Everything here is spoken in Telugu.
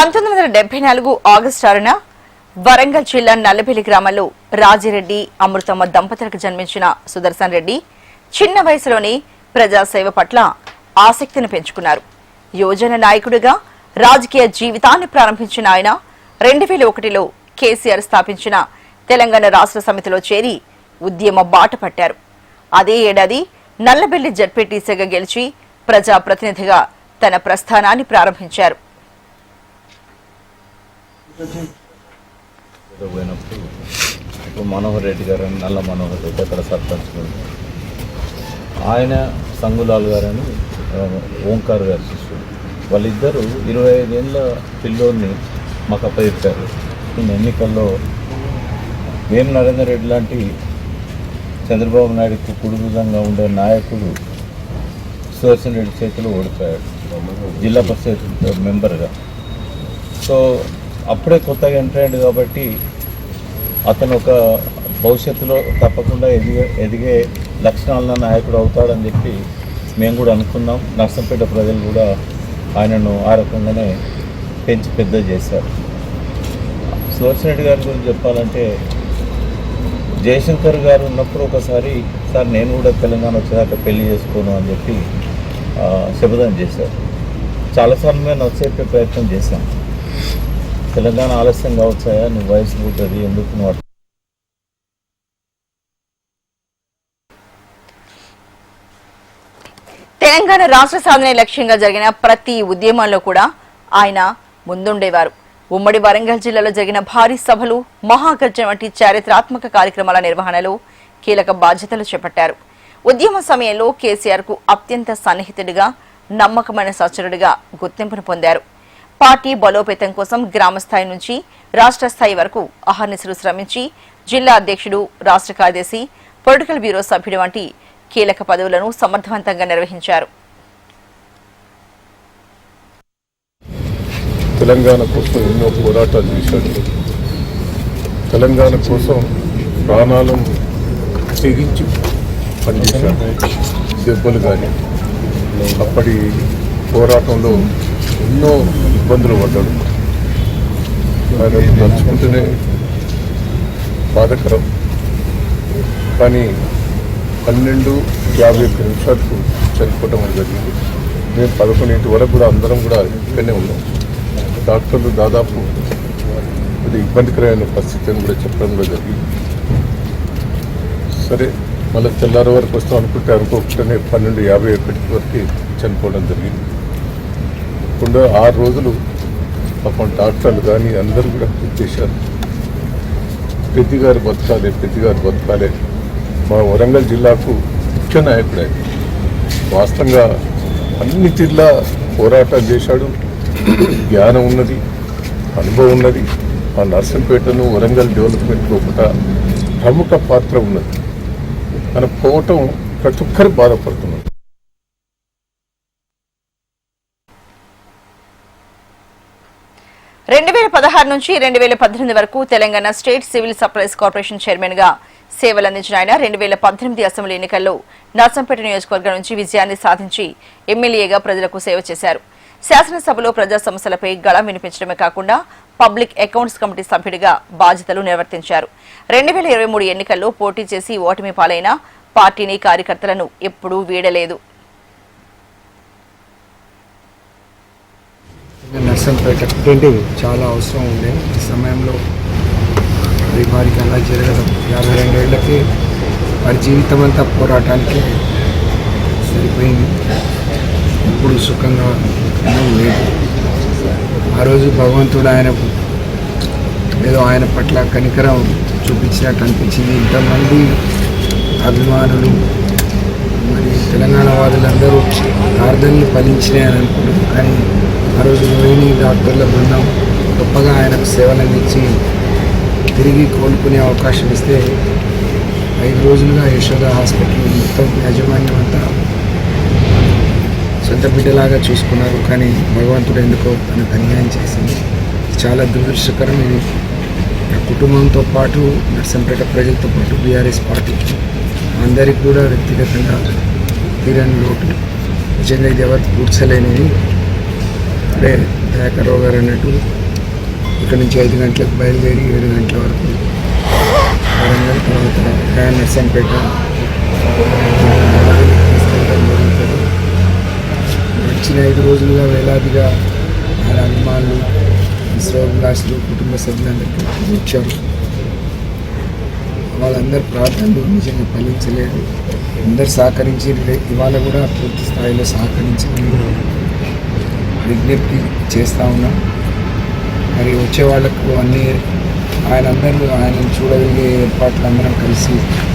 1974 ఆగస్టు 6న వరంగల్ జిల్లా నల్లబెల్లి గ్రామంలో రాజిరెడ్డి అమృతమ్మ దంపతులకు జన్మించిన సుదర్శన్ రెడ్డి చిన్న వయసులోనే ప్రజాసేవ పట్ల ఆసక్తిని పెంచుకున్నారు. యువజన నాయకుడిగా రాజకీయ జీవితాన్ని ప్రారంభించిన ఆయన 2001లో కేసీఆర్ స్థాపించిన తెలంగాణ రాష్ట్ర సమితిలో చేరి ఉద్యమ బాట పట్టారు. అదే ఏడాది నల్లబెల్లి జడ్పీటీసీగా గెలిచి ప్రజాప్రతినిధిగా తన ప్రస్థానాన్ని ప్రారంభించారు. మనోహర్ రెడ్డి గారు నల్ల మనోహర్ రెడ్డి అక్కడ సర్పంచ్ ఆయన సంగులాల్ గారని ఓంకార్ గారి శిష్యుడు. వాళ్ళిద్దరూ 25 ఏళ్ళ పిల్లోని మాకు అప్పచెప్పారు. ఎన్నికల్లో వేం నరేందర్ రెడ్డి లాంటి చంద్రబాబు నాయుడుకు కుడుభుజంగా ఉండే నాయకుడు సుదర్శన్ రెడ్డి చేతిలో ఓడిపోయాడు జిల్లా పరిషత్ మెంబర్గా. సో అప్పుడే కొత్తగా ఎంటర్ అయ్యాడు కాబట్టి అతను ఒక భవిష్యత్తులో తప్పకుండా ఎదిగే లక్షణాల నాయకుడు అవుతాడని చెప్పి మేము కూడా అనుకున్నాం. నర్సంపేట ప్రజలు కూడా ఆయనను ఆ రకంగానే పెంచి పెద్ద చేశారు. సుదర్శన్ రెడ్డి గారి గురించి చెప్పాలంటే జయశంకర్ గారు ఉన్నప్పుడు ఒకసారి సార్ నేను కూడా తెలంగాణ వచ్చేదాకా పెళ్లి చేసుకోను అని చెప్పి శపథం చేశారు. చాలాసార్లు మేము నచ్చేపే ప్రయత్నం చేశాం. తెలంగాణ ఆలస్యం కావచ్చాయా, నువ్వు వయసు పుట్టది ఎందుకు నువ్వు. తెలంగాణ రాష్ట్ర సాధన లక్ష్యంగా జరిగిన ప్రతి ఉద్యమంలో కూడా ఆయన ముందుండేవారు. ఉమ్మడి వరంగల్ జిల్లాలో జరిగిన భారీ సభలు, మహాగర్జన వంటి చారిత్రాత్మక కార్యక్రమాల నిర్వహణలో కీలక బాధ్యతలు చేపట్టారు. ఉద్యమ సమయంలో కేసీఆర్ కు అత్యంత సన్నిహితుడిగా, నమ్మకమైన సహచరుడిగా గుర్తింపును పొందారు. పార్టీ బలోపేతం కోసం గ్రామ స్థాయి నుంచి రాష్ట్ర స్థాయి వరకు అహర్నిశలు శ్రమించి జిల్లా అధ్యక్షుడు, రాష్ట్ర కార్యదర్శి, పొలిటికల్ బ్యూరో సభ్యుడు వంటి కీలక పదవులను సమర్థవంతంగా నిర్వహించారు. తెలంగాణ కోసం ఎన్నో పోరాటాలు చేశాడు. తెలంగాణ కోసం ప్రాణాలను తెగించి పనిచేశాడు. దెబ్బలు కానీ అప్పటి పోరాటంలో ఎన్నో ఇబ్బందులు పడ్డాడు. ఆయన తలుచుకుంటేనే బాధకరం. కానీ 12:51 చనిపోవటం అని జరిగింది. మేము 11 వరకు కూడా అందరం కూడా ఇక్కడనే ఉన్నాం. డాక్టర్లు దాదాపు అది ఇబ్బందికరమైన పరిస్థితి అని కూడా చెప్పడం కూడా జరిగింది. సరే మళ్ళీ తెల్లారి వరకు వస్తాం అనుకుంటే అనుకోకుండానే 12:51 వరకు చనిపోవడం జరిగింది. ఇప్పుడు 6 రోజులు పాపం డాక్టర్లు కానీ అందరూ కూడా కృషి చేశారు. పెద్దిగారు బతకాలి, పెద్దిగారు బతకాలి. మా వరంగల్ జిల్లాకు ముఖ్య నాయకుడు. వాస్తవంగా అన్ని తీర్లా పోరాటాలు చేశాడు. జ్ఞానం ఉన్నది, అనుభవం ఉన్నది. ఆ నర్సంపేటను వరంగల్ డెవలప్మెంట్లో ఒక ప్రముఖ పాత్ర ఉన్నది. మన పోవటం ప్రతి ఒక్కరు బాధపడుతున్నారు. 2016 నుంచి 2018 వరకు Telangana state civil supplies corporation chairman గా సేవలందించిన ఆయన 2018 అసెంబ్లీ ఎన్నికల్లో నర్సంపేట నియోజకవర్గం నుంచి విజయాన్ని సాధించి ఎమ్మెల్యేగా ప్రజలకు సేవ చేశారు. శాసనసభలో ప్రజా సమస్యలపై గళం వినిపించడమే కాకుండా పబ్లిక్ అకౌంట్స్ కమిటీ సభ్యుడిగా బాధ్యతలు నిర్వర్తించారు. 2023 ఎన్నికల్లో పోటీ చేసి ఓటమి పాలైన పార్టీని, కార్యకర్తలను ఎప్పుడూ వీడలేదు. నర్సంపేట చాలా అవసరం ఉండే ఈ సమయంలో వారికి అలా జరగడం 52 ఏళ్ళకి వారి జీవితం అంతా పోరాటానికి సరిపోయింది. ఎప్పుడు సుఖంగా లేదు. ఆ రోజు భగవంతుడు ఆయనకు ఏదో ఆయన పట్ల కనికరం చూపించినట్టు అనిపించింది. ఇంతమంది అభిమానులు మరి తెలంగాణ వాదులందరూ ప్రార్థనలు ఫలించినాయని అనుకుంటున్నారు. కానీ ఆ రోజు రోహిణి డాక్టర్ల బృందం గొప్పగా ఆయనకు సేవలు అందించి తిరిగి కోలుకునే అవకాశం ఇస్తే 5 రోజులుగా యశోద హాస్పిటల్ మొత్తం యాజమాన్యం అంతా సొంత బిడ్డలాగా చూసుకున్నారు. కానీ భగవంతుడు ఎందుకో తనకు అన్యాయం చేసింది. చాలా దురదృష్టకరం. ఇది కుటుంబంతో పాటు నర్సంపేట ప్రజలతో పాటు బీఆర్ఎస్ పార్టీకి అందరికీ కూడా వ్యక్తిగతంగా తీరని లోటు. నిజంగా ఇది ఎవరు పూడ్చలేనిది. ఇప్పుడే దయాకర్రావు గారు అన్నట్టు ఇక్కడ నుంచి 5 గంటలకు బయలుదేరి 7 గంటల వరకు వరంగల్, తర్వాత నర్సంపేట తీసుకెళ్ళడం జరుగుతుంది. గడిచిన 5 రోజులుగా వేలాదిగా ఆయన అభిమానులు, శ్రేయోభిలాషులు, కుటుంబ సభ్యులందరికీ వచ్చారు. వాళ్ళందరి ప్రార్థనలు నిజంగా ఫలించలేదు. అందరు సహకరించి ఇవాళ కూడా పూర్తి స్థాయిలో సహకరించి విజ్ఞప్తి చేస్తూ ఉన్నాం. మరి వచ్చే వాళ్ళకు అన్నీ ఆయనందరూ ఆయనను చూడగలిగే ఏర్పాట్లు అందరం కలిసి